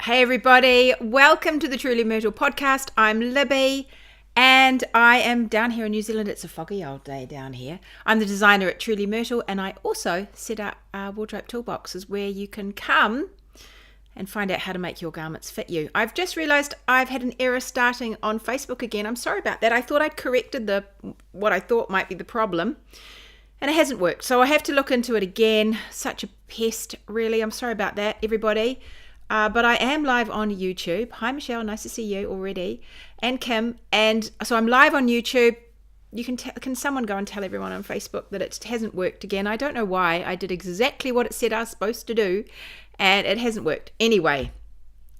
Hey everybody, welcome to the Truly Myrtle podcast. I'm Libby and I am down here in New Zealand. It's a foggy old day down here. I'm the designer at Truly Myrtle and I also set up wardrobe toolboxes where you can come and find out how to make your garments fit you. I've just realized I've had an error starting on Facebook again. I'm sorry about that. I thought I'd corrected what I thought might be the problem and it hasn't worked. So I have to look into it again. Such a pest, really. I'm sorry about that, everybody. But I am live on YouTube. Hi, Michelle. Nice to see you already. And Kim. And so I'm live on YouTube. You can someone go and tell everyone on Facebook that it hasn't worked again? I don't know why. I did exactly what it said I was supposed to do, and it hasn't worked. Anyway,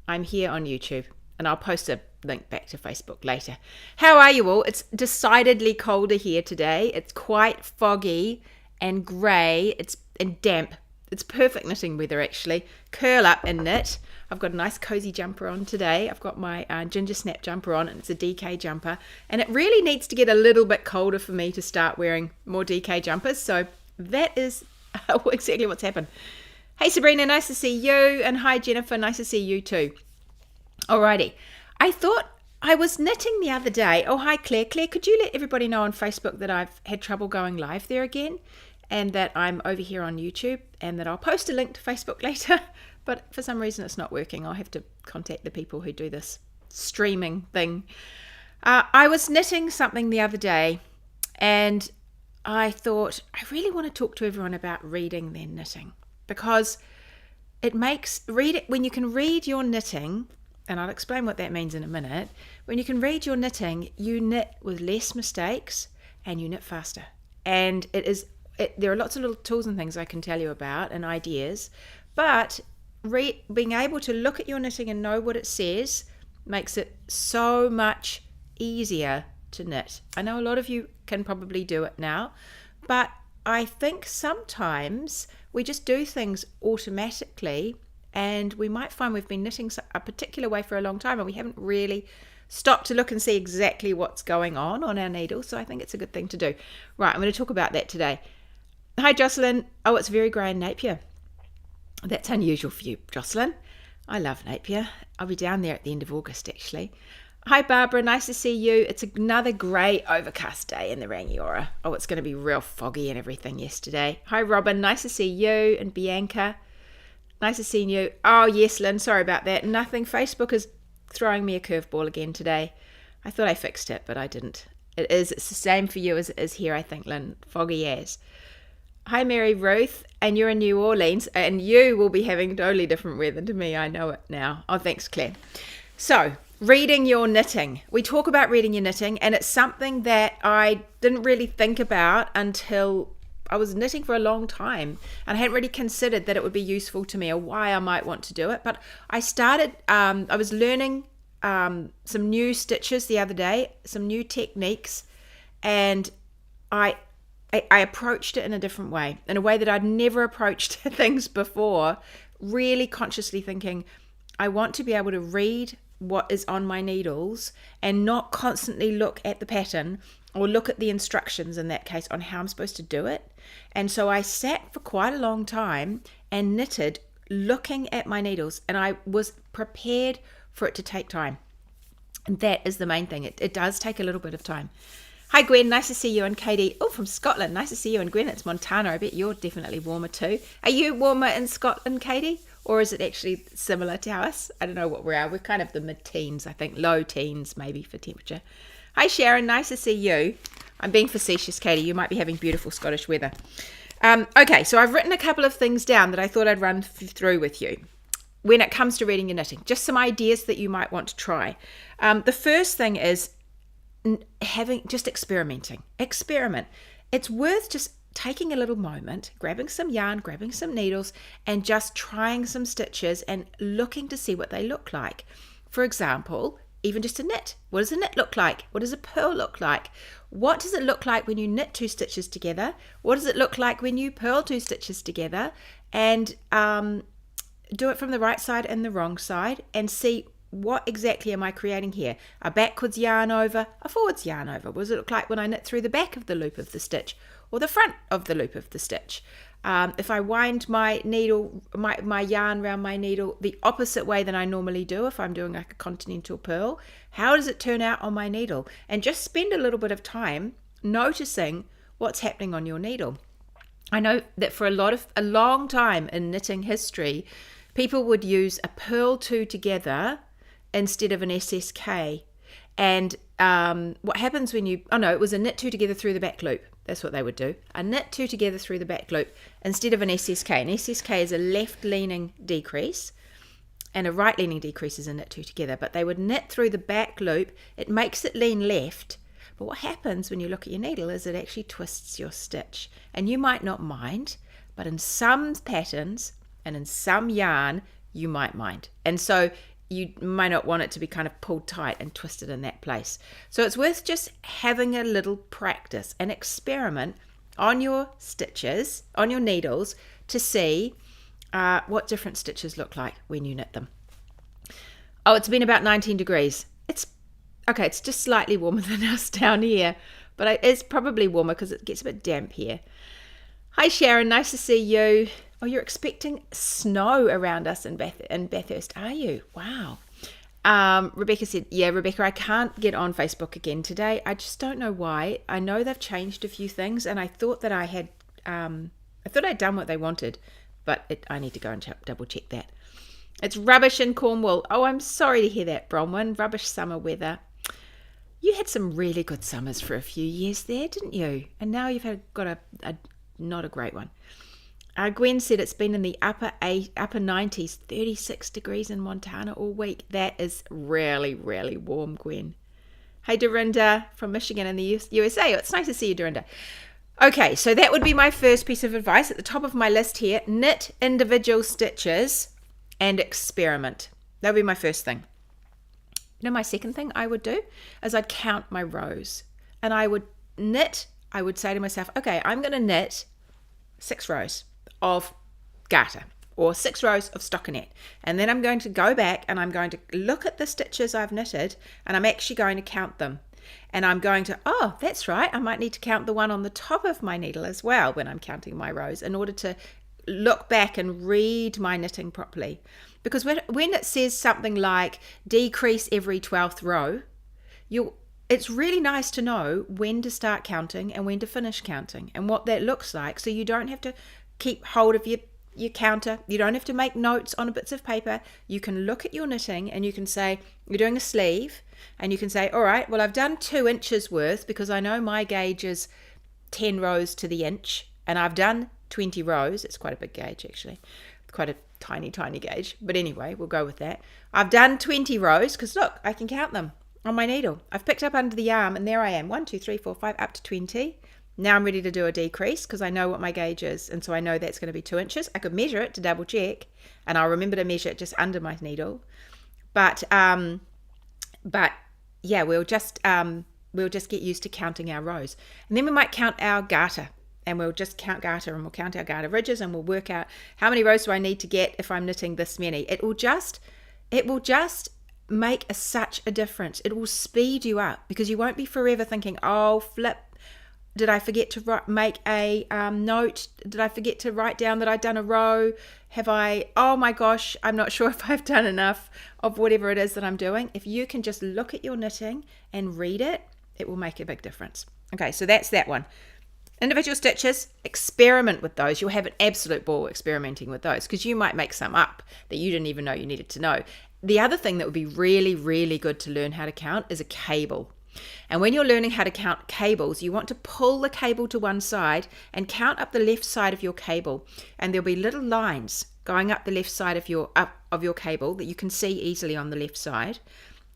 I'm here on YouTube, and I'll post a link back to Facebook later. How are you all? It's decidedly colder here today. It's quite foggy and grey. And damp. It's perfect knitting weather, actually. Curl up and knit. I've got a nice cozy jumper on today. I've got my ginger snap jumper on, and it's a DK jumper. And it really needs to get a little bit colder for me to start wearing more DK jumpers. So that is exactly what's happened. Hey, Sabrina, nice to see you. And hi, Jennifer, nice to see you too. Alrighty. I thought I was knitting the other day. Oh, hi, Claire. Claire, could you let everybody know on Facebook that I've had trouble going live there again? And that I'm over here on YouTube and that I'll post a link to Facebook later. But for some reason it's not working. I'll have to contact the people who do this streaming thing. I was knitting something the other day and I thought I really want to talk to everyone about reading their knitting, because when you can read your knitting, and I'll explain what that means in a minute. When you can read your knitting, you knit with less mistakes and you knit faster. And there are lots of little tools and things I can tell you about and ideas, but being able to look at your knitting and know what it says makes it so much easier to knit. I know a lot of you can probably do it now, but I think sometimes we just do things automatically and we might find we've been knitting a particular way for a long time and we haven't really stopped to look and see exactly what's going on our needle. So I think it's a good thing to do. Right, I'm going to talk about that today. Hi, Jocelyn. Oh, it's very grey in Napier. That's unusual for you, Jocelyn. I love Napier. I'll be down there at the end of August, actually. Hi, Barbara. Nice to see you. It's another grey, overcast day in the Rangiora. Oh, it's going to be real foggy and everything yesterday. Hi, Robin. Nice to see you. And Bianca. Nice to see you. Oh, yes, Lynn. Sorry about that. Nothing. Facebook is throwing me a curveball again today. I thought I fixed it, but I didn't. It's the same for you as it is here, I think, Lynn. Foggy as. Hi, Mary Ruth, and you're in New Orleans, and you will be having totally different weather to me. I know it now. Oh, thanks, Claire. So, reading your knitting. We talk about reading your knitting, and it's something that I didn't really think about until I was knitting for a long time, and I hadn't really considered that it would be useful to me or why I might want to do it. But I started, I was learning some new stitches the other day, some new techniques, and I approached it in a different way, in a way that I'd never approached things before, really consciously thinking, I want to be able to read what is on my needles and not constantly look at the pattern or look at the instructions, in that case, on how I'm supposed to do it. And so I sat for quite a long time and knitted looking at my needles, and I was prepared for it to take time. And that is the main thing. It does take a little bit of time. Hi, Gwen. Nice to see you. And Katie. Oh, from Scotland. Nice to see you. And Gwen, it's Montana. I bet you're definitely warmer too. Are you warmer in Scotland, Katie? Or is it actually similar to us? I don't know what we are. We're kind of the mid-teens, I think. Low teens, maybe, for temperature. Hi, Sharon. Nice to see you. I'm being facetious, Katie. You might be having beautiful Scottish weather. Okay, so I've written a couple of things down that I thought I'd run through with you when it comes to reading your knitting. Just some ideas that you might want to try. The first thing is experimenting. Experiment. It's worth just taking a little moment, grabbing some yarn, grabbing some needles, and just trying some stitches and looking to see what they look like. For example, even just a knit. What does a knit look like? What does a purl look like? What does it look like when you knit 2 stitches together? What does it look like when you purl 2 stitches together? And do it from the right side and the wrong side and see what exactly am I creating here? A backwards yarn over, a forwards yarn over. What does it look like when I knit through the back of the loop of the stitch or the front of the loop of the stitch? If I wind my needle, my yarn around my needle the opposite way than I normally do, if I'm doing like a continental purl, how does it turn out on my needle? And just spend a little bit of time noticing what's happening on your needle. I know that for a long time in knitting history, people would use a purl 2 together instead of an SSK. And what happens when it was a knit 2 together through the back loop. That's what they would do. A knit 2 together through the back loop instead of an SSK. An SSK is a left-leaning decrease, and a right-leaning decrease is a knit 2 together. But they would knit through the back loop. It makes it lean left. But what happens when you look at your needle is it actually twists your stitch. And you might not mind, but in some patterns and in some yarn, you might mind. And so you might not want it to be kind of pulled tight and twisted in that place. So it's worth just having a little practice and experiment on your stitches, on your needles, to see what different stitches look like when you knit them. Oh, it's been about 19 degrees. It's just slightly warmer than us down here, but it's probably warmer because it gets a bit damp here. Hi Sharon, nice to see you. Oh, you're expecting snow around us in Bathurst, are you? Wow. Rebecca said, yeah, Rebecca, I can't get on Facebook again today. I just don't know why. I know they've changed a few things, and I thought that I'd done what they wanted, but I need to go and double check that. It's rubbish in Cornwall. Oh, I'm sorry to hear that, Bronwyn. Rubbish summer weather. You had some really good summers for a few years there, didn't you? And now you've got a not a great one. Gwen said it's been in the upper 90s, 36 degrees in Montana all week. That is really, really warm, Gwen. Hey, Dorinda from Michigan in the USA. It's nice to see you, Dorinda. Okay, so that would be my first piece of advice at the top of my list here. Knit individual stitches and experiment. That would be my first thing. My second thing I would do is I'd count my rows. And I would say to myself, okay, I'm going to knit 6 rows of garter or 6 rows of stockinette. And then I'm going to go back and I'm going to look at the stitches I've knitted and I'm actually going to count them. And I'm going to, oh, that's right, I might need to count the one on the top of my needle as well when I'm counting my rows in order to look back and read my knitting properly. Because when it says something like decrease every 12th row, it's really nice to know when to start counting and when to finish counting and what that looks like, so you don't have to keep hold of your counter. You don't have to make notes on bits of paper. You can look at your knitting and you can say, you're doing a sleeve, and you can say, all right, well, I've done 2 inches worth because I know my gauge is 10 rows to the inch, and I've done 20 rows. It's quite a big gauge, actually. Quite a tiny gauge. But anyway, we'll go with that. I've done 20 rows because, look, I can count them on my needle. I've picked up under the arm, and there I am. 1, 2, 3, 4, 5, up to 20. Now I'm ready to do a decrease because I know what my gauge is, and so I know that's going to be 2 inches. I could measure it to double check, and I'll remember to measure it just under my needle. But yeah, we'll just get used to counting our rows, and then we might count our garter, and we'll just count garter, and we'll count our garter ridges, and we'll work out how many rows do I need to get if I'm knitting this many. It will just make such a difference. It will speed you up because you won't be forever thinking, oh, flip. Did I forget to make a note? Did I forget to write down that I'd done a row? Oh my gosh, I'm not sure if I've done enough of whatever it is that I'm doing. If you can just look at your knitting and read it, it will make a big difference. Okay, so that's that one. Individual stitches, experiment with those. You'll have an absolute ball experimenting with those because you might make some up that you didn't even know you needed to know. The other thing that would be really, really good to learn how to count is a cable. And when you're learning how to count cables, you want to pull the cable to one side and count up the left side of your cable. And there'll be little lines going up the left side of your cable that you can see easily on the left side.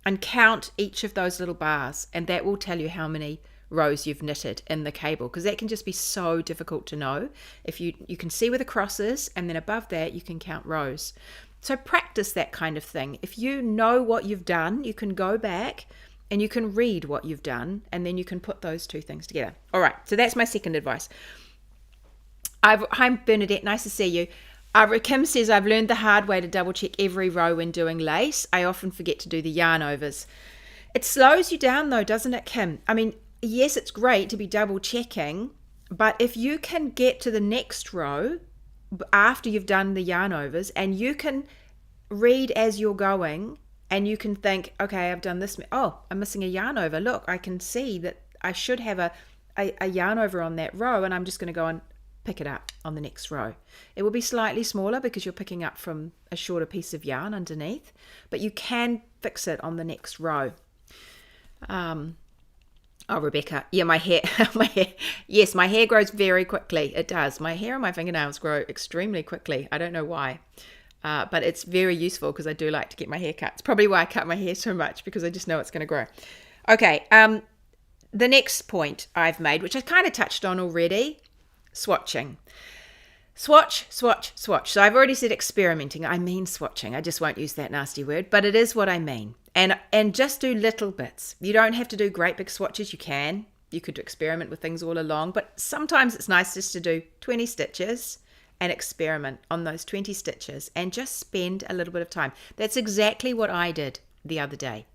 And count each of those little bars. And that will tell you how many rows you've knitted in the cable, because that can just be so difficult to know. If you can see where the cross is, and then above that you can count rows. So practice that kind of thing. If you know what you've done, you can go back and you can read what you've done, and then you can put those two things together. All right, so that's my second advice. Hi, Bernadette, nice to see you. Kim says, I've learned the hard way to double check every row when doing lace. I often forget to do the yarn overs. It slows you down though, doesn't it, Kim? I mean, yes, it's great to be double checking, But if you can get to the next row after you've done the yarn overs, and you can read as you're going, and you can think, okay, I've done this. Oh, I'm missing a yarn over. Look, I can see that I should have a yarn over on that row, and I'm just going to go and pick it up on the next row. It will be slightly smaller because you're picking up from a shorter piece of yarn underneath, but you can fix it on the next row. Oh, Rebecca, yeah, my hair, yes, my hair grows very quickly. It does. My hair and my fingernails grow extremely quickly. I don't know why, but it's very useful because I do like to get my hair cut. It's probably why I cut my hair so much, because I just know it's going to grow. Okay, the next point I've made, which I kind of touched on already, swatching. Swatch, swatch, swatch. So I've already said experimenting. I mean swatching. I just won't use that nasty word, but it is what I mean. And just do little bits. You don't have to do great big swatches. You can. You could experiment with things all along, but sometimes it's nice just to do 20 stitches and experiment on those 20 stitches and just spend a little bit of time. That's exactly what I did the other day,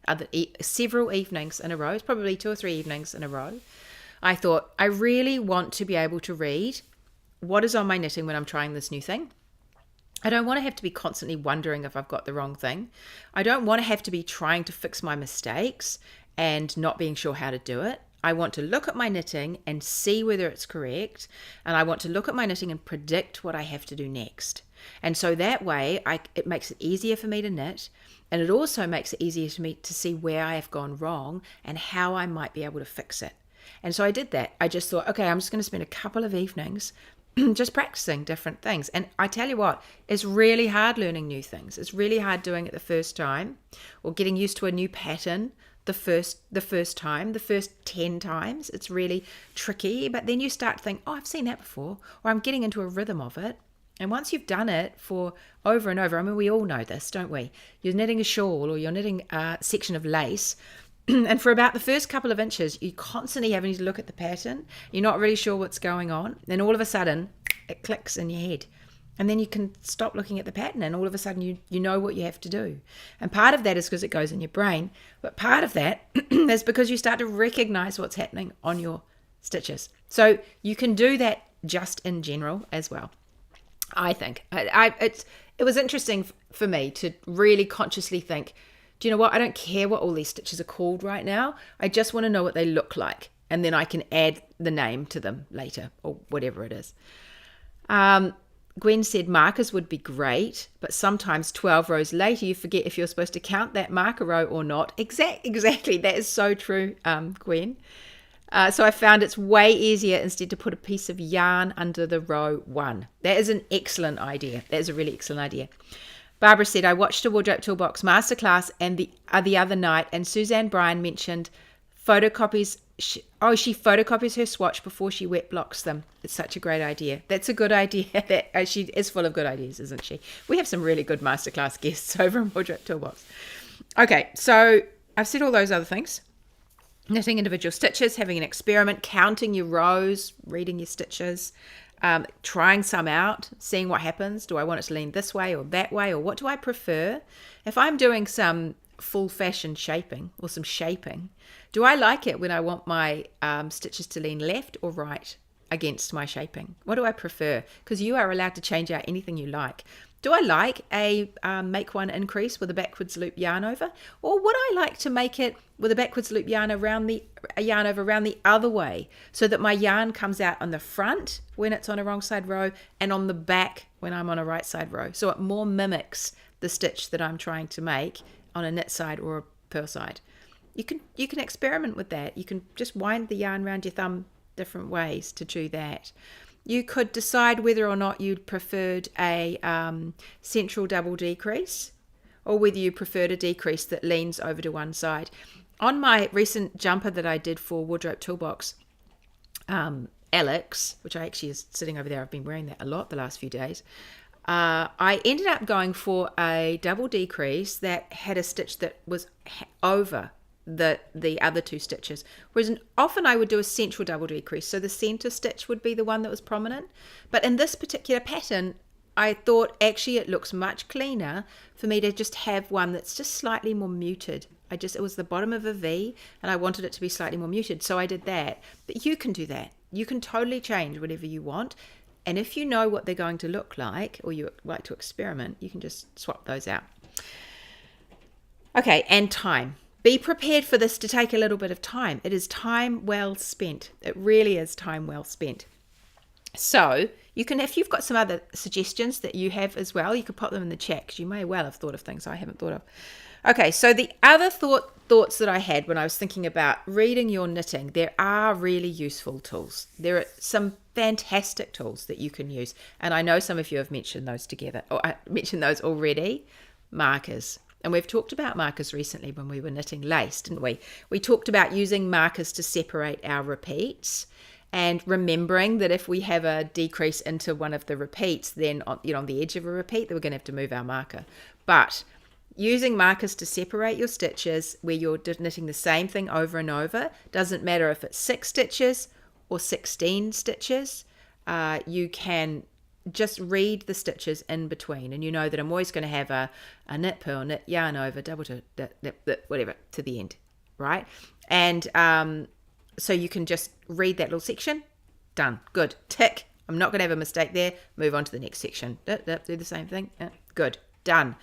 several evenings in a row. It's probably 2 or 3 evenings in a row. I thought, I really want to be able to read what is on my knitting when I'm trying this new thing. I don't want to have to be constantly wondering if I've got the wrong thing. I don't want to have to be trying to fix my mistakes and not being sure how to do it. I want to look at my knitting and see whether it's correct. And I want to look at my knitting and predict what I have to do next. And so that way, it makes it easier for me to knit. And it also makes it easier for me to see where I have gone wrong and how I might be able to fix it. And so I did that. I just thought, okay, I'm just going to spend a couple of evenings just practicing different things. And I tell you what, it's really hard learning new things. It's really hard doing it the first time, or getting used to a new pattern the first time, the first 10 times. It's really tricky. But then you start to think, oh, I've seen that before, or I'm getting into a rhythm of it. And once you've done it for over and over, I mean, we all know this, don't we? You're knitting a shawl or you're knitting a section of lace, and for about the first couple of inches, you're constantly having to look at the pattern. You're not really sure what's going on. Then all of a sudden, it clicks in your head. And then you can stop looking at the pattern, and all of a sudden you know what you have to do. And part of that is because it goes in your brain. But part of that is because you start to recognize what's happening on your stitches. So you can do that just in general as well, I think. It was interesting for me to really consciously think, do you know what? I don't care what all these stitches are called right now. I just want to know what they look like. And then I can add the name to them later, or whatever it is. Gwen said markers would be great, but sometimes 12 rows later you forget if you're supposed to count that marker row or not. Exactly. That is so true, Gwen. So I found it's way easier instead to put a piece of yarn under the row 1. That is an excellent idea. That is a really excellent idea. Barbara said, I watched a Wardrobe Toolbox masterclass and the other night, and Suzanne Bryan mentioned photocopies. She photocopies her swatch before she wet blocks them. It's such a great idea. That's a good idea. She is full of good ideas, isn't she? We have some really good masterclass guests over in Wardrobe Toolbox. Okay, so I've said all those other things. Knitting individual stitches, having an experiment, counting your rows, reading your stitches, trying some out, seeing what happens. Do I want it to lean this way or that way, or what do I prefer? If I'm doing some full fashion shaping or some shaping, do I like it when I want my stitches to lean left or right against my shaping? What do I prefer? Because you are allowed to change out anything you like. Do I like a make one increase with a backwards loop yarn over, or would I like to make it with a backwards loop yarn around the other way, so that my yarn comes out on the front when it's on a wrong side row and on the back when I'm on a right side row, so it more mimics the stitch that I'm trying to make on a knit side or a purl side. You can experiment with that. You can just wind the yarn around your thumb different ways to do that. You could decide whether or not you'd preferred a central double decrease, or whether you preferred a decrease that leans over to one side. On my recent jumper that I did for Wardrobe Toolbox, Alex, which I actually is sitting over there, I've been wearing that a lot the last few days, I ended up going for a double decrease that had a stitch that was over the other two stitches, whereas often I would do a central double decrease, so the center stitch would be the one that was prominent. But in this particular pattern, I thought actually it looks much cleaner for me to just have one that's just slightly more muted. It was the bottom of a V and I wanted it to be slightly more muted, so I did that. But you can do that. you can totally change whatever you want. And if you know what they're going to look like, or you like to experiment, you can just swap those out. Okay, and time. Be prepared for this to take a little bit of time. It is time well spent. It really is time well spent. So you can, if you've got some other suggestions that you have as well, you could pop them in the chat, because you may well have thought of things I haven't thought of. Okay, so the other thoughts that I had when I was thinking about reading your knitting, there are really useful tools. There are some fantastic tools that you can use, and I know some of you have mentioned those together, or I mentioned those already. Markers. And we've talked about markers recently when we were knitting lace, didn't we? We talked about using markers to separate our repeats, and remembering that if we have a decrease into one of the repeats, then on the edge of a repeat, then we're going to have to move our marker. But using markers to separate your stitches where you're knitting the same thing over and over, doesn't matter if it's 6 stitches or 16 stitches, you can just read the stitches in between, and you know that I'm always going to have a knit, purl, knit, yarn over, double to whatever to the end, right? And so you can just read that little section. Done. Good. Tick. I'm not going to have a mistake there. Move on to the next section. Do the same thing. Good. Done.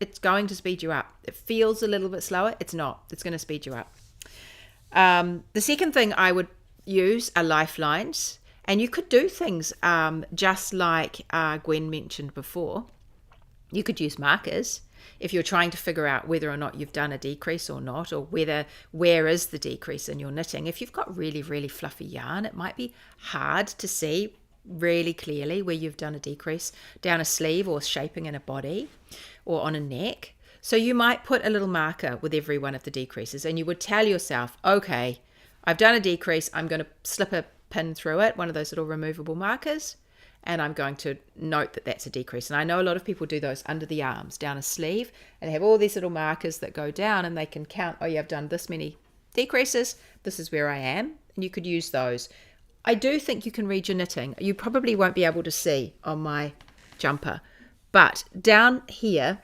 It's going to speed you up. It feels a little bit slower. It's not. It's going to speed you up. The second thing I would use are lifelines. And you could do things just like Gwen mentioned before. You could use markers if you're trying to figure out whether or not you've done a decrease or not, or where is the decrease in your knitting. If you've got really, really fluffy yarn, it might be hard to see really clearly where you've done a decrease down a sleeve or shaping in a body or on a neck. So you might put a little marker with every one of the decreases, and you would tell yourself, okay, I've done a decrease, I'm going to slip a pin through it, one of those little removable markers, and I'm going to note that that's a decrease. And I know a lot of people do those under the arms, down a sleeve, and they have all these little markers that go down, and they can count, oh yeah, I've done this many decreases, this is where I am, and you could use those. I do think you can read your knitting. You probably won't be able to see on my jumper, but down here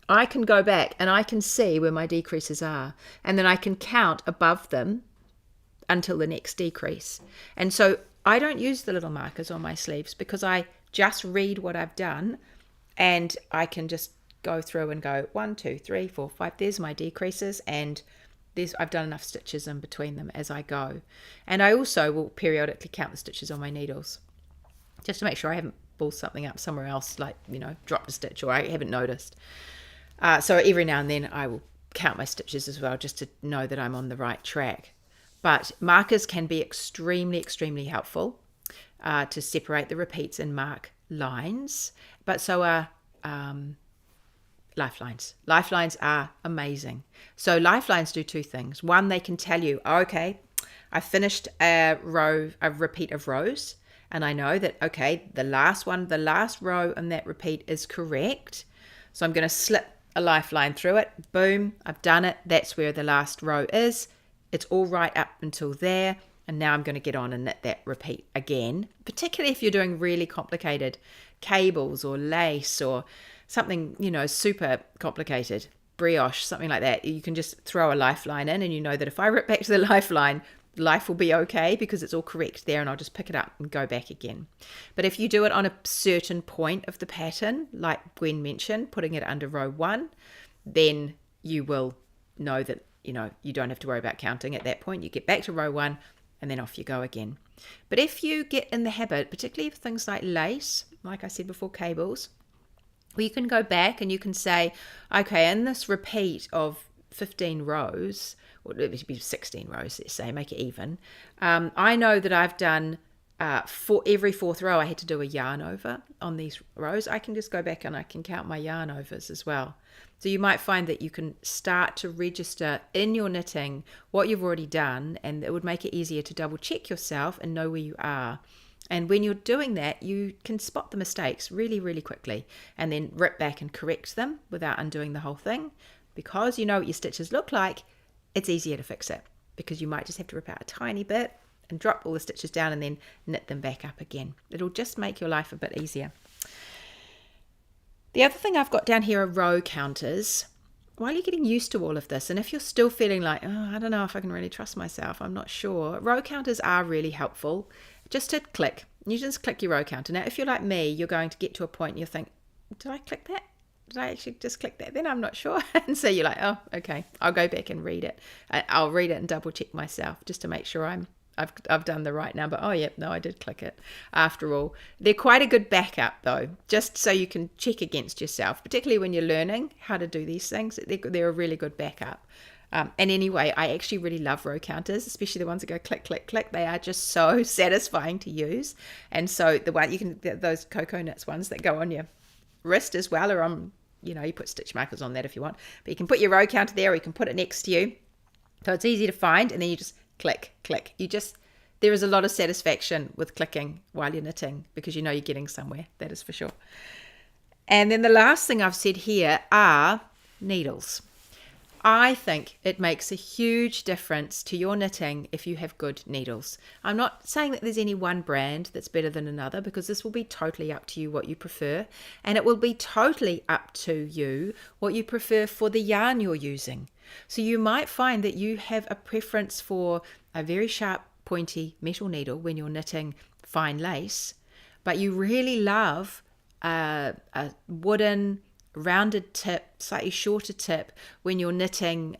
I can go back and I can see where my decreases are, and then I can count above them until the next decrease. And so I don't use the little markers on my sleeves, because I just read what I've done, and I can just go through and go 1, 2, 3, 4, 5, there's my decreases, and I've done enough stitches in between them as I go. And I also will periodically count the stitches on my needles, just to make sure I haven't pulled something up somewhere else, like dropped a stitch, or I haven't noticed. So every now and then I will count my stitches as well, just to know that I'm on the right track. But markers can be extremely, extremely helpful to separate the repeats and mark lines. But so are lifelines. Lifelines are amazing. So lifelines do 2 things. One, they can tell you, okay, I finished a repeat of rows, and I know that, okay, the last row in that repeat is correct. So I'm going to slip a lifeline through it. Boom, I've done it. That's where the last row is. It's all right up until there, and now I'm going to get on and knit that repeat again, particularly if you're doing really complicated cables or lace or something, super complicated, brioche, something like that. You can just throw a lifeline in, and you know that if I rip back to the lifeline, life will be okay because it's all correct there, and I'll just pick it up and go back again. But if you do it on a certain point of the pattern, like Gwen mentioned, putting it under row 1, then you will know that you don't have to worry about counting at that point. You get back to row 1 and then off you go again. But if you get in the habit, particularly for things like lace, like I said before, cables, well, you can go back and you can say, okay, in this repeat of 15 rows, or it should be 16 rows, let's say, make it even. I know that I've done, for every 4th row, I had to do a yarn over on these rows. I can just go back and I can count my yarn overs as well. So you might find that you can start to register in your knitting what you've already done, and it would make it easier to double check yourself and know where you are. And when you're doing that, you can spot the mistakes really, really quickly, and then rip back and correct them without undoing the whole thing. Because you know what your stitches look like, it's easier to fix it, because you might just have to rip out a tiny bit and drop all the stitches down and then knit them back up again. It'll just make your life a bit easier. The other thing I've got down here are row counters. while you're getting used to all of this, and if you're still feeling like, oh, I don't know if I can really trust myself, I'm not sure, row counters are really helpful. Just to click. You just click your row counter. Now, if you're like me, you're going to get to a point and you think, did I click that? Did I actually just click that? Then I'm not sure. And so you're like, oh, okay, I'll go back and read it. I'll read it and double check myself just to make sure I've done the right number. Oh, yep, no, I did click it. After all, they're quite a good backup though, just so you can check against yourself, particularly when you're learning how to do these things. They're a really good backup. And anyway, I actually really love row counters, especially the ones that go click, click, click. They are just so satisfying to use. And so the one you can, those cocoa nuts ones that go on your wrist as well, or on, you put stitch markers on that if you want. But you can put your row counter there, or you can put it next to you. So it's easy to find, and then you just click, click. There is a lot of satisfaction with clicking while you're knitting because you're getting somewhere, that is for sure. And then the last thing I've said here are needles. I think it makes a huge difference to your knitting if you have good needles. I'm not saying that there's any one brand that's better than another, because this will be totally up to you what you prefer, and it will be totally up to you what you prefer for the yarn you're using. So you might find that you have a preference for a very sharp, pointy metal needle when you're knitting fine lace, but you really love a wooden rounded tip, slightly shorter tip when you're knitting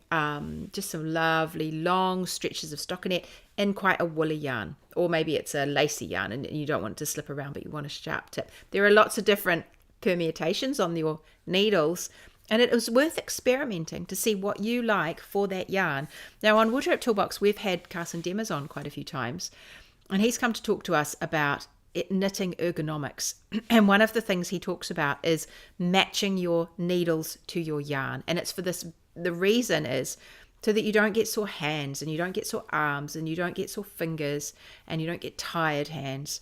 just some lovely long stretches of stockinette in quite a woolly yarn, or maybe it's a lacy yarn and you don't want it to slip around but you want a sharp tip. There are lots of different permutations on your needles, and it was worth experimenting to see what you like for that yarn. Now on Wardrobe Toolbox we've had Carson Demers on quite a few times, and he's come to talk to us about knitting ergonomics, and one of the things he talks about is matching your needles to your yarn. And it's for this, the reason is so that you don't get sore hands, and you don't get sore arms, and you don't get sore fingers, and you don't get tired hands.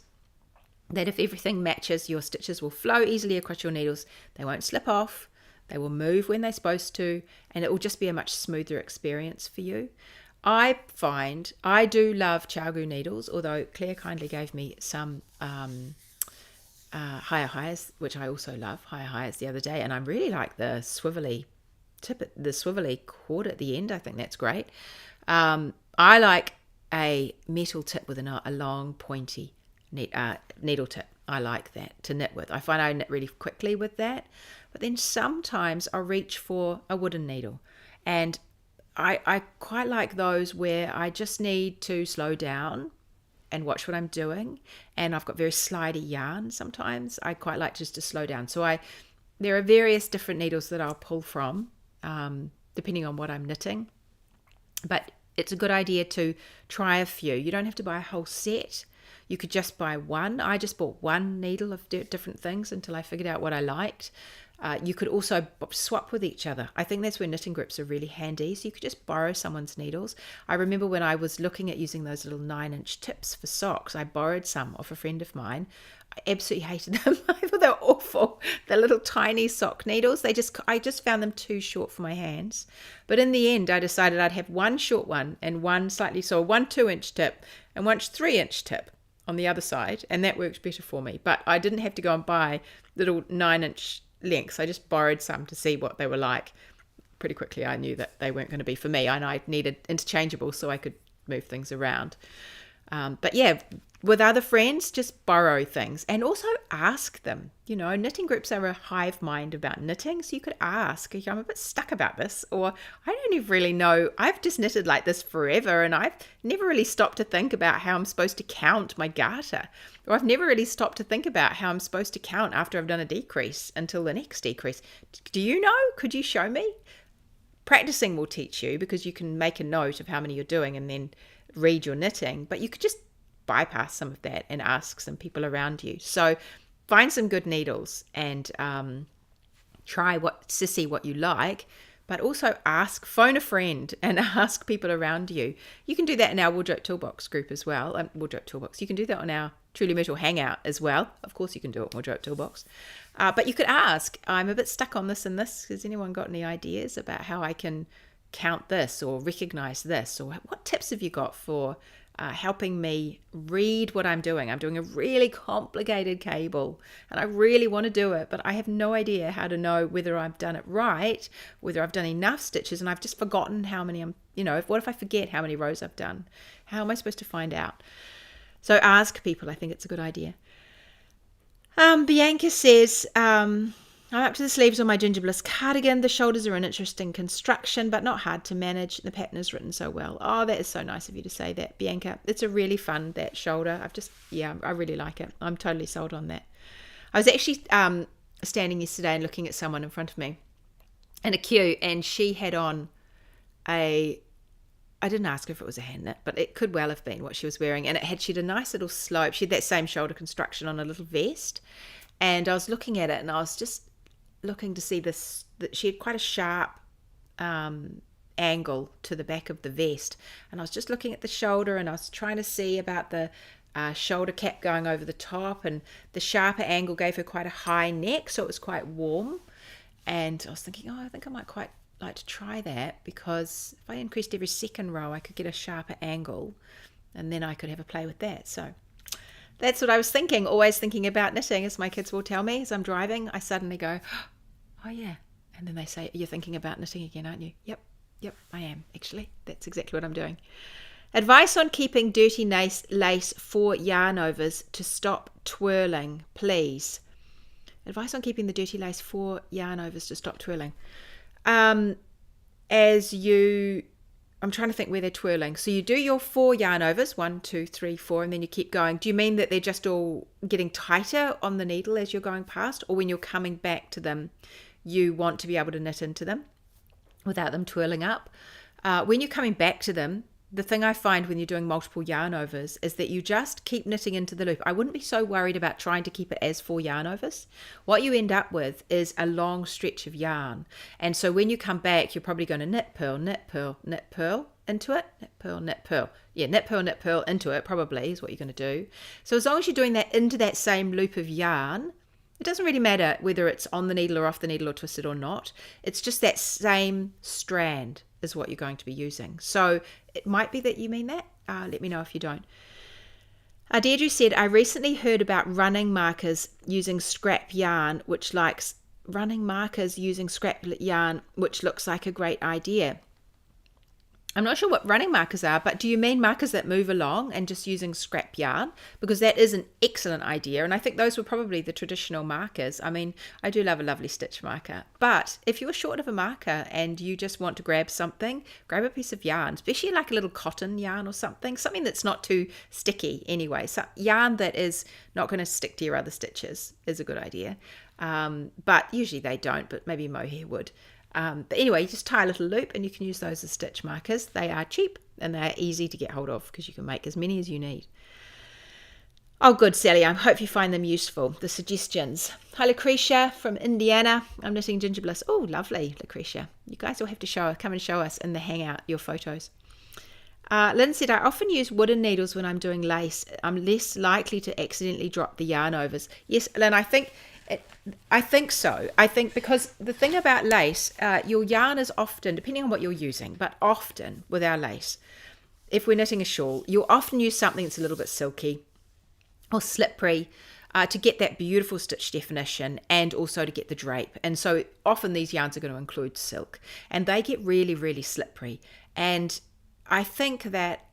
That if everything matches, your stitches will flow easily across your needles, they won't slip off, they will move when they're supposed to, and it will just be a much smoother experience for you. I find I do love ChiaoGoo needles, although Claire kindly gave me some higher highs, which I also love, higher highs the other day, and I really like the swivelly tip, the swivelly cord at the end. I think that's great. I like a metal tip with a long pointy needle tip. I like that to knit with. I find I knit really quickly with that, but then sometimes I'll reach for a wooden needle, and I quite like those where I just need to slow down and watch what I'm doing, and I've got very slidey yarn sometimes. I quite like just to slow down. So there are various different needles that I'll pull from depending on what I'm knitting, but it's a good idea to try a few. You don't have to buy a whole set. You could just buy one. I just bought one needle of different things until I figured out what I liked. You could also swap with each other. I think that's where knitting groups are really handy. So you could just borrow someone's needles. I remember when I was looking at using those little 9-inch tips for socks, I borrowed some off a friend of mine. I absolutely hated them. I thought they were awful. The little tiny sock needles. I just found them too short for my hands. But in the end, I decided I'd have one short one and one 2-inch tip and one 3-inch tip on the other side, and that worked better for me. But I didn't have to go and buy little 9-inch lengths. I just borrowed some to see what they were like. Pretty quickly I knew that they weren't going to be for me, and I needed interchangeable so I could move things around. But yeah, with other friends, just borrow things and also ask them. Knitting groups are a hive mind about knitting, so you could ask, I'm a bit stuck about this, or I don't even really know, I've just knitted like this forever and I've never really stopped to think about how I'm supposed to count my garter, or I've never really stopped to think about how I'm supposed to count after I've done a decrease until the next decrease. Do you know? Could you show me? Practicing will teach you, because you can make a note of how many you're doing and then read your knitting, but you could just bypass some of that and ask some people around you. So find some good needles and try what you like, but also phone a friend and ask people around you. You can do that in our Wardrobe Toolbox group as well. Wardrobe Toolbox. You can do that on our Truly Metal Hangout as well. Of course you can do it in Wardrobe Toolbox. But you could ask, I'm a bit stuck on this and this. Has anyone got any ideas about how I can count this or recognize this? Or what tips have you got for helping me read what I'm doing. I'm doing a really complicated cable and I really want to do it, but I have no idea how to know whether I've done it right, whether I've done enough stitches, and I've just forgotten how many what if I forget how many rows I've done? How am I supposed to find out? So ask people. I think it's a good idea. Bianca says, I'm up to the sleeves on my Ginger Bliss cardigan. The shoulders are an interesting construction, but not hard to manage. The pattern is written so well. Oh, that is so nice of you to say that, Bianca. It's a really fun, that shoulder. I really like it. I'm totally sold on that. I was actually standing yesterday and looking at someone in front of me in a queue, and she had on I didn't ask her if it was a hand knit, but it could well have been what she was wearing. And she had a nice little slope. She had that same shoulder construction on a little vest. And I was looking at it and I was just looking to see this, that she had quite a sharp angle to the back of the vest. And I was just looking at the shoulder and I was trying to see about the shoulder cap going over the top. And the sharper angle gave her quite a high neck, so it was quite warm. And I was thinking, I think I might quite like to try that, because if I increased every second row I could get a sharper angle and then I could have a play with that. So that's what I was thinking, always thinking about knitting, as my kids will tell me as I'm driving. I suddenly go, oh yeah, and then they say, you're thinking about knitting again, aren't you? Yep, I am actually. That's exactly what I'm doing. Advice on keeping dirty lace for yarn overs to stop twirling, please. Advice on keeping the dirty lace for yarn overs to stop twirling. I'm trying to think where they're twirling. So you do your 4 yarn overs, 1, 2, 3, 4, and then you keep going. Do you mean that they're just all getting tighter on the needle as you're going past, or when you're coming back to them, you want to be able to knit into them without them twirling up? When you're coming back to them, the thing I find when you're doing multiple yarn overs is that you just keep knitting into the loop. I wouldn't be so worried about trying to keep it as 4 yarn overs. What you end up with is a long stretch of yarn. And so when you come back, you're probably going to knit, purl, knit, purl, knit, purl into it, knit, purl, knit, purl. Yeah, knit, purl into it probably is what you're going to do. So as long as you're doing that into that same loop of yarn, it doesn't really matter whether it's on the needle or off the needle or twisted or not. It's just that same strand is what you're going to be using. So it might be that you mean that. Let me know if you don't. Deirdre said, I recently heard about running markers using scrap yarn, which looks like a great idea. I'm not sure what running markers are, but do you mean markers that move along and just using scrap yarn? Because that is an excellent idea, and I think those were probably the traditional markers. I mean, I do love a lovely stitch marker, but if you're short of a marker and you just want to grab something, grab a piece of yarn, especially like a little cotton yarn or something that's not too sticky anyway. So yarn that is not going to stick to your other stitches is a good idea, but usually they don't, but maybe mohair would. But anyway, you just tie a little loop and you can use those as stitch markers. They are cheap and they're easy to get hold of because you can make as many as you need. Oh, good, Sally. I hope you find them useful, the suggestions. Hi, Lucretia from Indiana. I'm knitting Ginger Bliss. Oh, lovely, Lucretia. You guys will have to come and show us in the Hangout your photos. Lynn said, I often use wooden needles when I'm doing lace. I'm less likely to accidentally drop the yarn overs. Yes, Lynn, I think so. I think because the thing about lace, your yarn is often, depending on what you're using, but often with our lace, if we're knitting a shawl, you'll often use something that's a little bit silky or slippery to get that beautiful stitch definition and also to get the drape. And so often these yarns are going to include silk and they get really, really slippery. And I think that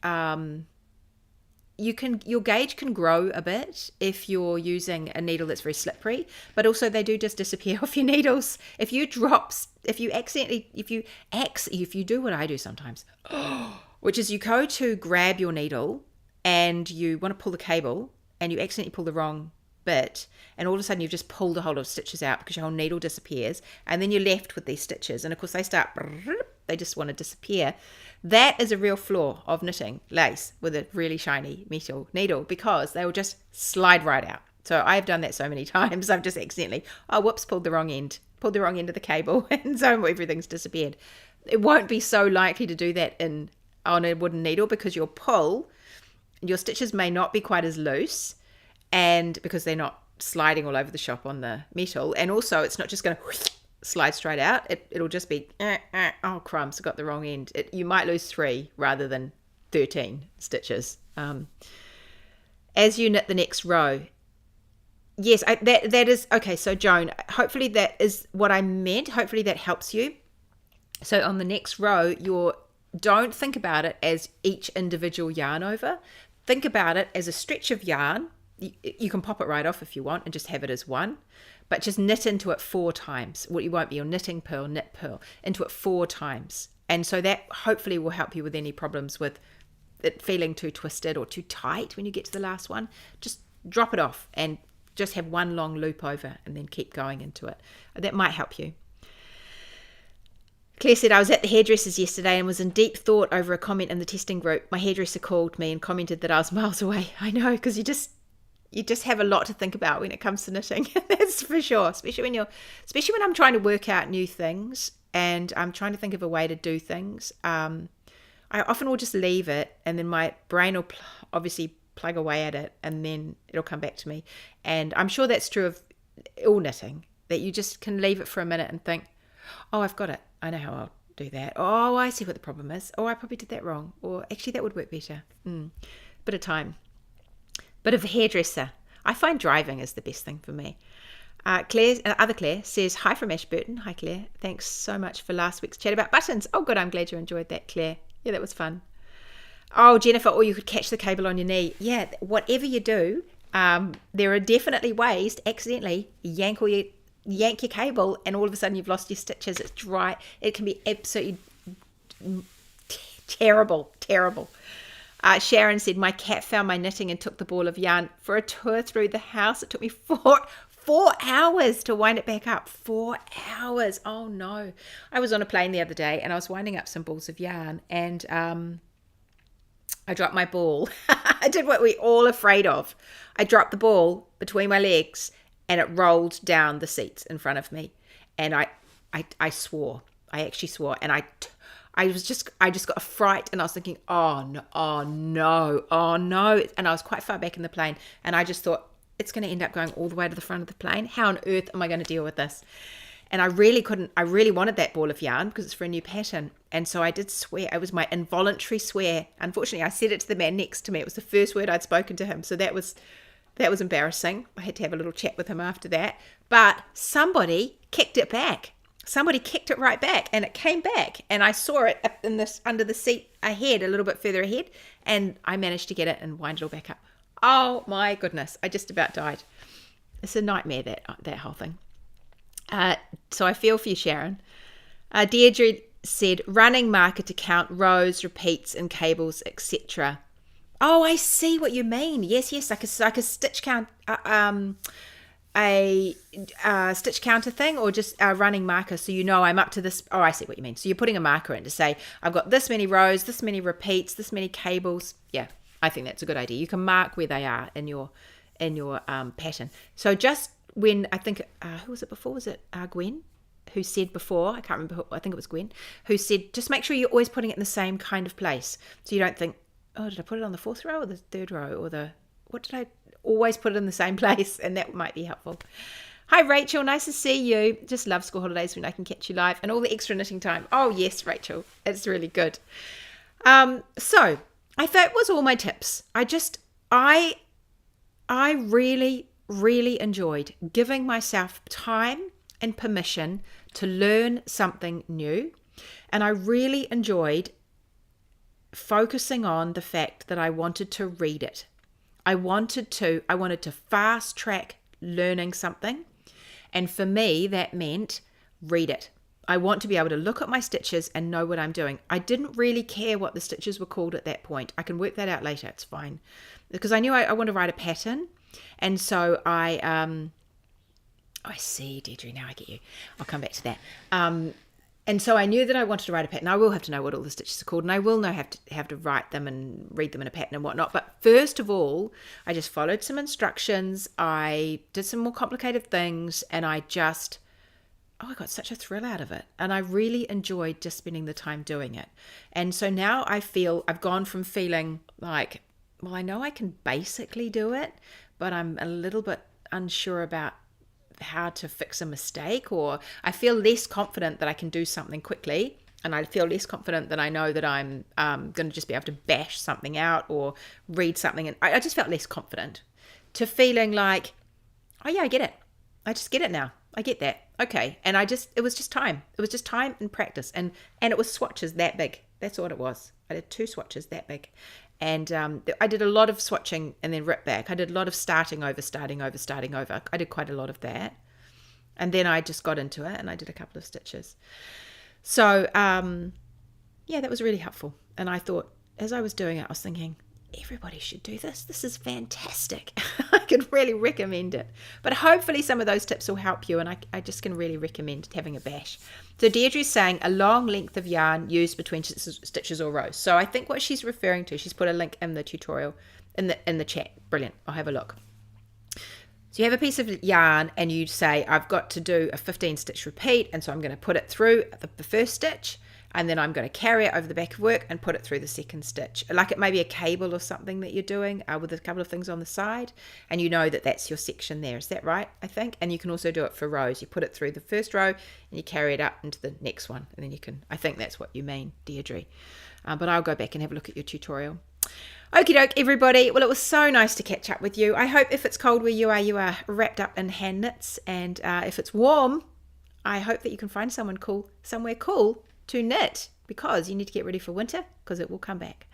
your gauge can grow a bit if you're using a needle that's very slippery, but also they do just disappear off your needles. If you do what I do sometimes, which is you go to grab your needle and you want to pull the cable and you accidentally pull the wrong bit, and all of a sudden you've just pulled a whole lot of stitches out because your whole needle disappears, and then you're left with these stitches, and of course they just want to disappear. That is a real flaw of knitting lace with a really shiny metal needle, because they will just slide right out. So I've done that so many times. I've just accidentally, pulled the wrong end of the cable, and so everything's disappeared. It won't be so likely to do that on a wooden needle because your stitches may not be quite as loose, and because they're not sliding all over the shop on the metal, and also it's not just going to slide straight out. It'll just be oh crumbs, I got the wrong end. You might lose 3 rather than 13 stitches. As you knit the next row, yes, that is okay. So Joan, hopefully that is what I meant. Hopefully that helps you. So on the next row, don't think about it as each individual yarn over. Think about it as a stretch of yarn. You can pop it right off if you want and just have it as one, but just knit into it 4 times. What you won't be, you're knitting purl, knit purl into it 4 times. And so that hopefully will help you with any problems with it feeling too twisted or too tight when you get to the last one. Just drop it off and just have one long loop over and then keep going into it. That might help you. Claire said, I was at the hairdresser's yesterday and was in deep thought over a comment in the testing group. My hairdresser called me and commented that I was miles away. I know, because you just have a lot to think about when it comes to knitting. That's for sure. Especially when I'm trying to work out new things and I'm trying to think of a way to do things. I often will just leave it and then my brain will obviously plug away at it and then it'll come back to me. And I'm sure that's true of all knitting, that you just can leave it for a minute and think, oh, I've got it. I know how I'll do that. Oh, I see what the problem is. Oh, I probably did that wrong. Or actually that would work better. Bit of time. Bit of a hairdresser. I find driving is the best thing for me. Other Claire says, hi from Ashburton. Hi, Claire. Thanks so much for last week's chat about buttons. Oh, good. I'm glad you enjoyed that, Claire. Yeah, that was fun. Oh, Jennifer, or you could catch the cable on your knee. Yeah, whatever you do, there are definitely ways to accidentally yank your cable and all of a sudden you've lost your stitches. It's dry. It can be absolutely terrible. Sharon said, my cat found my knitting and took the ball of yarn for a tour through the house. It took me 4 hours to wind it back up. 4 hours. Oh no. I was on a plane the other day and I was winding up some balls of yarn and I dropped my ball. I did what we're all afraid of. I dropped the ball between my legs and it rolled down the seats in front of me. And I swore. I actually swore. And I just got a fright and I was thinking, oh no. And I was quite far back in the plane. And I just thought, it's going to end up going all the way to the front of the plane. How on earth am I going to deal with this? And I really wanted that ball of yarn because it's for a new pattern. And so I did swear. It was my involuntary swear. Unfortunately, I said it to the man next to me. It was the first word I'd spoken to him. So that was embarrassing. I had to have a little chat with him after that. But somebody kicked it back. Somebody kicked it right back and it came back. And I saw it up in this under the seat ahead, a little bit further ahead. And I managed to get it and wind it all back up. Oh my goodness. I just about died. It's a nightmare, that whole thing. So I feel for you, Sharon. Deirdre said, running marker to count rows, repeats, and cables, etc. Oh, I see what you mean. Yes, like a stitch count, a stitch counter thing, or just a running marker, so you know I'm up to this. Oh, I see what you mean. So you're putting a marker in to say I've got this many rows, this many repeats, this many cables. Yeah, I think that's a good idea. You can mark where they are in your pattern. So just when I think who was it before? Was it Gwen who said before? I can't remember who, I think it was Gwen who said just make sure you're always putting it in the same kind of place, so you don't think, oh, did I put it on the 4th row or the 3rd row or what did I always put it in the same place? And that might be helpful. Hi Rachel, nice to see you. Just love school holidays when I can catch you live and all the extra knitting time. Oh yes, Rachel, it's really good. So I thought it was all my tips. I really enjoyed giving myself time and permission to learn something new. And I really enjoyed focusing on the fact that I wanted to read it. I wanted to fast track learning something. And for me, that meant read it. I want to be able to look at my stitches and know what I'm doing. I didn't really care what the stitches were called at that point. I can work that out later. It's fine. Because I knew I want to write a pattern. And so I see, Deirdre, now I get you. I'll come back to that. And so I knew that I wanted to write a pattern. I will have to know what all the stitches are called, and I will know have to write them and read them in a pattern and whatnot. But first of all, I just followed some instructions. I did some more complicated things, and I got such a thrill out of it. And I really enjoyed just spending the time doing it. And so now I feel I've gone from feeling like, well, I know I can basically do it, but I'm a little bit unsure about how to fix a mistake, or I feel less confident that I can do something quickly. and I feel less confident that I know that I'm going to just be able to bash something out or read something. And I just felt less confident, to feeling like, oh yeah, I get it. I just get it now. I get that. Okay. And it was just time. It was just time and practice. And it was swatches that big. That's what it was. I did 2 swatches that big. And I did a lot of swatching and then rip back. I did a lot of starting over. I did quite a lot of that. And then I just got into it and I did a couple of stitches. So, yeah, that was really helpful. And I thought, as I was doing it, I was thinking, everybody should do this. This is fantastic. I could really recommend it. But hopefully some of those tips will help you, and I just can really recommend having a bash. So Deirdre's saying a long length of yarn used between stitches or rows. So I think what she's referring to, she's put a link in the tutorial in the chat. Brilliant. I'll have a look. So you have a piece of yarn and you say, I've got to do a 15 stitch repeat, and so I'm going to put it through the first stitch, and then I'm going to carry it over the back of work and put it through the second stitch. Like it may be a cable or something that you're doing with a couple of things on the side, and you know that that's your section there. Is that right, I think? And you can also do it for rows. You put it through the first row and you carry it up into the next one, and then you can, I think that's what you mean, Deirdre. But I'll go back and have a look at your tutorial. Okie doke, everybody. Well, it was so nice to catch up with you. I hope if it's cold where you are wrapped up in hand knits, and if it's warm, I hope that you can find somewhere cool to knit, because you need to get ready for winter, because it will come back.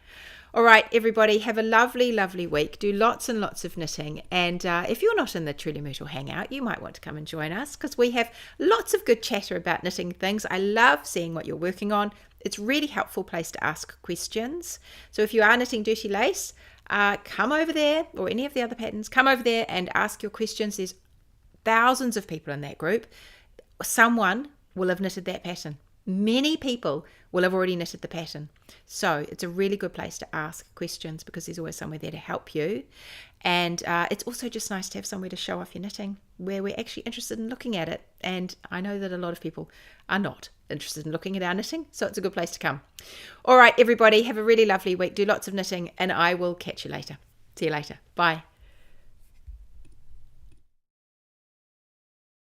All right, everybody, have a lovely, lovely week. Do lots and lots of knitting. And if you're not in the Truly Myrtle Hangout, you might want to come and join us, because we have lots of good chatter about knitting things. I love seeing what you're working on. It's a really helpful place to ask questions. So if you are knitting dirty lace, come over there, or any of the other patterns, come over there and ask your questions. There's thousands of people in that group. Someone will have knitted that pattern. Many people will have already knitted the pattern. So it's a really good place to ask questions, because there's always somewhere there to help you. And it's also just nice to have somewhere to show off your knitting where we're actually interested in looking at it. And I know that a lot of people are not interested in looking at our knitting, so it's a good place to come. All right, everybody, have a really lovely week. Do lots of knitting, and I will catch you later. See you later. Bye.